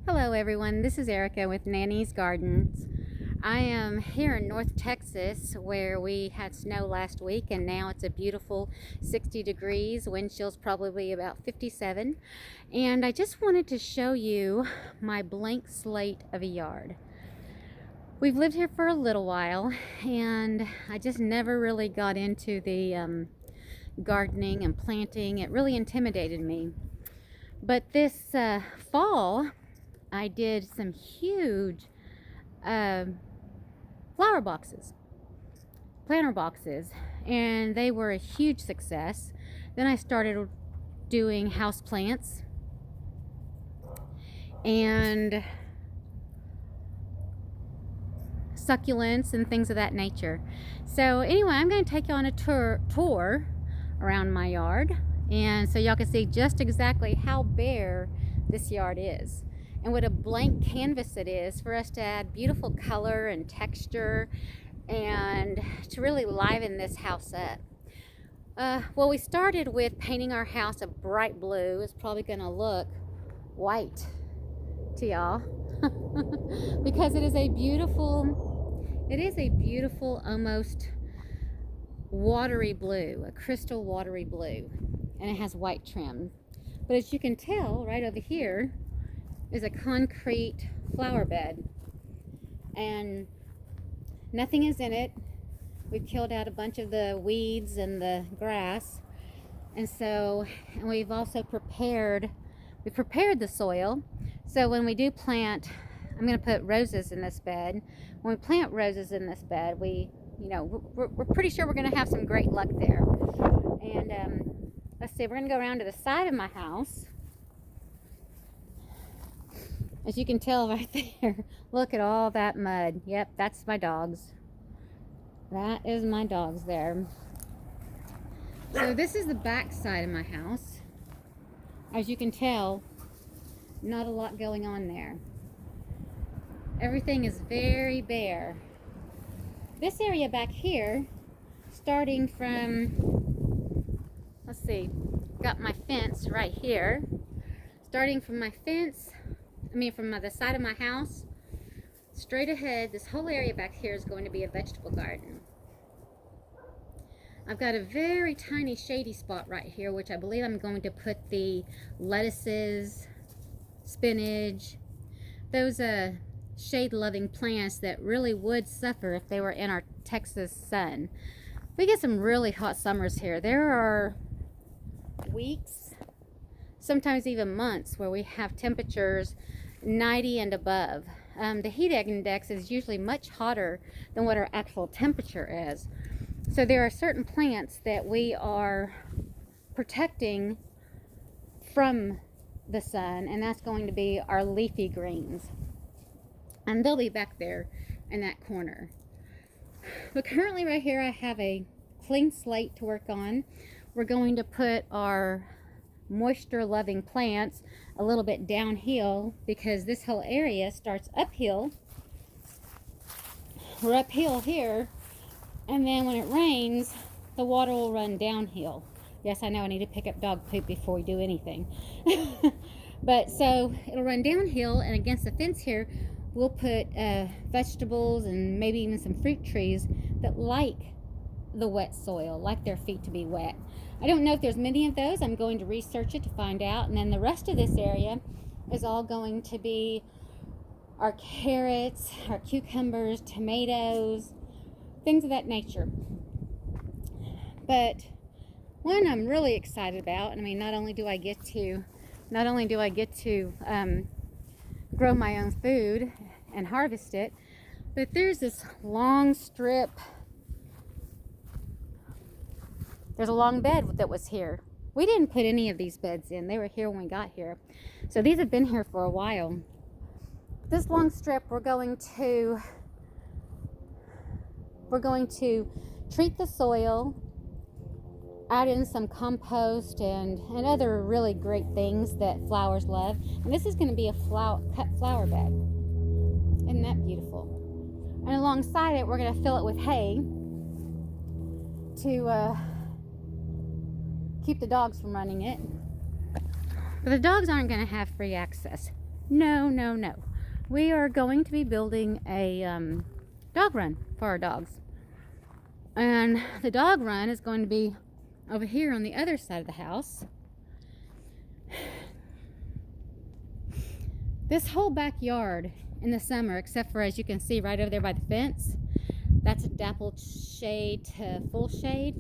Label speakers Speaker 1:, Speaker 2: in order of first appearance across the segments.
Speaker 1: Hello everyone, this is Erica with Nanny's Gardens. I am here in North Texas where we had snow last week and now it's a beautiful 60 degrees, wind chill's probably about 57, and I just wanted to show you my blank slate of a yard. We've lived here for a little while and I just never really got into the gardening and planting. It really intimidated me. But this fall I did some huge flower boxes, planter boxes, and they were a huge success. Then I started doing house plants and succulents and things of that nature. So anyway, I'm going to take you on a tour around my yard, and so y'all can see just exactly how bare this yard is and what a blank canvas it is for us to add beautiful color and texture and to really liven this house up. Well, we started with painting our house a bright blue. It's probably going to look white to y'all because it is a beautiful almost watery blue, a crystal watery blue, and it has white trim. But as you can tell, right over here is a concrete flower bed and nothing is in it. We've killed out a bunch of the weeds and the grass, and we've also prepared the soil. So when we do plant, I'm going to put roses in this bed. When we plant roses in this bed, we're pretty sure we're going to have some great luck there. And let's see, we're going to go around to the side of my house. As you can tell right there, look at all that mud. Yep, that's my dogs. That is my dogs there. So this is the back side of my house. As you can tell, not a lot going on there. Everything is very bare. This area back here, starting from, let's see, got my fence right here. Starting from my fence, from the side of my house, straight ahead, this whole area back here is going to be a vegetable garden. I've got a very tiny shady spot right here, which I believe I'm going to put the lettuces, spinach, those shade-loving plants that really would suffer if they were in our Texas sun. We get some really hot summers here. There are weeks, sometimes even months, where we have temperatures 90 and above. The heat index is usually much hotter than what our actual temperature is. So there are certain plants that we are protecting from the sun, and that's going to be our leafy greens. And they'll be back there in that corner. But currently right here I have a clean slate to work on. We're going to put our moisture-loving plants a little bit downhill because this whole area starts uphill. We're uphill here, and then when it rains, the water will run downhill. Yes, I know I need to pick up dog poop before we do anything. But so it'll run downhill, and against the fence here, we'll put vegetables and maybe even some fruit trees that like the wet soil, like their feet to be wet. I don't know if there's many of those. I'm going to research it to find out. And then the rest of this area is all going to be our carrots, our cucumbers, tomatoes, things of that nature. But one I'm really excited about, not only do I get to grow my own food and harvest it, but there's this long strip. There's a long bed that was here. We didn't put any of these beds in. They were here when we got here. So these have been here for a while. This long strip, we're going to treat the soil, add in some compost and other really great things that flowers love. And this is going to be a cut flower bed. Isn't that beautiful? And alongside it, we're going to fill it with hay to keep the dogs from running it. But the dogs aren't going to have free access. No, no, no. We are going to be building a dog run for our dogs. And the dog run is going to be over here on the other side of the house. This whole backyard in the summer, except for, as you can see right over there by the fence, that's a dappled shade to full shade.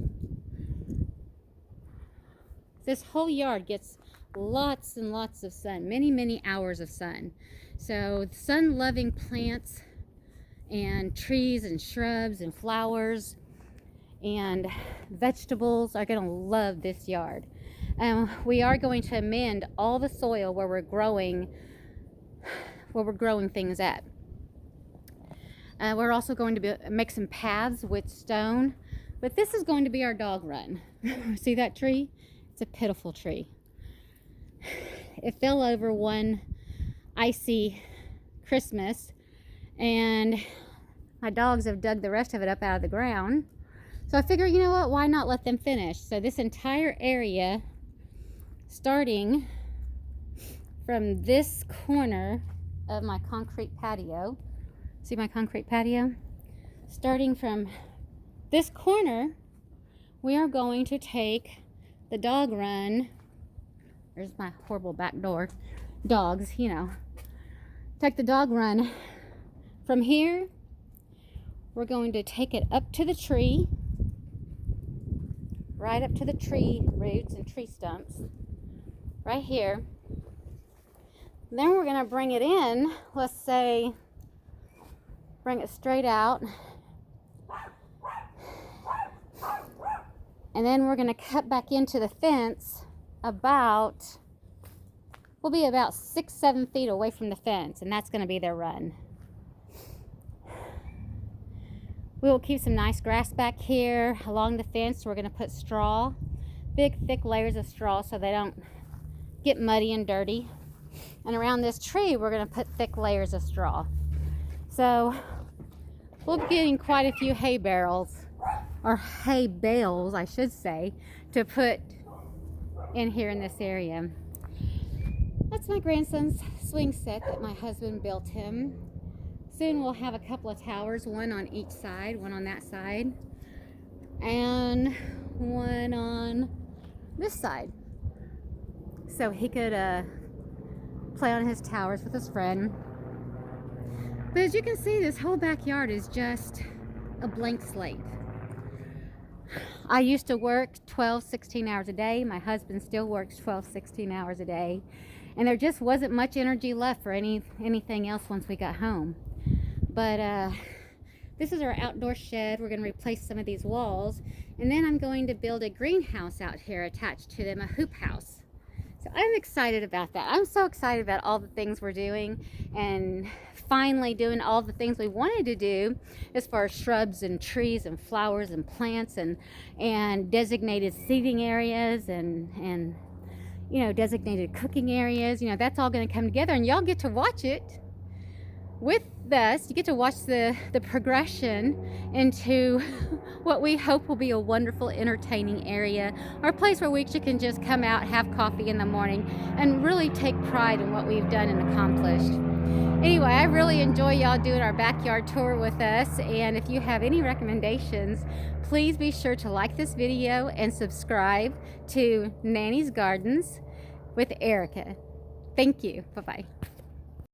Speaker 1: This whole yard gets lots and lots of sun, many, many hours of sun. So sun-loving plants and trees and shrubs and flowers and vegetables are going to love this yard. We are going to amend all the soil where we're growing things at. We're also going to make some paths with stone, but this is going to be our dog run. See that tree? It's a pitiful tree. It fell over one icy Christmas, and my dogs have dug the rest of it up out of the ground. So I figure, you know what, why not let them finish? So this entire area, starting from this corner of my concrete patio, see my concrete patio? Starting from this corner, we are going to take the dog run. There's my horrible back door. Dogs, you know. Take the dog run from here. We're going to take it up to the tree, right up to the tree roots and tree stumps, right here. Then we're going to bring it in, let's say, bring it straight out. And then we're going to cut back into the fence we'll be about 6-7 feet away from the fence, and that's going to be their run. We will keep some nice grass back here along the fence. We're going to put straw, big thick layers of straw so they don't get muddy and dirty. And around this tree, we're going to put thick layers of straw. So we'll be getting quite a few hay barrels, or hay bales, I should say, to put in here in this area. That's my grandson's swing set that my husband built him. Soon we'll have a couple of towers, one on each side, one on that side, and one on this side. So he could play on his towers with his friend. But as you can see, this whole backyard is just a blank slate. I used to work 12-16 hours a day. My husband still works 12-16 hours a day. And there just wasn't much energy left for anything else once we got home. But this is our outdoor shed. We're going to replace some of these walls. And then I'm going to build a greenhouse out here attached to them, a hoop house. So I'm excited about that. I'm so excited about all the things we're doing and finally doing all the things we wanted to do as far as shrubs and trees and flowers and plants and designated seating areas and you know, designated cooking areas. You know, that's all going to come together, and y'all get to watch it with us. You get to watch the progression into what we hope will be a wonderful, entertaining area, or a place where we can just come out, have coffee in the morning, and really take pride in what we've done and accomplished. Anyway, I really enjoy y'all doing our backyard tour with us, and if you have any recommendations, please be sure to like this video and subscribe to Nanny's Gardens with Erica. Thank you. Bye-bye.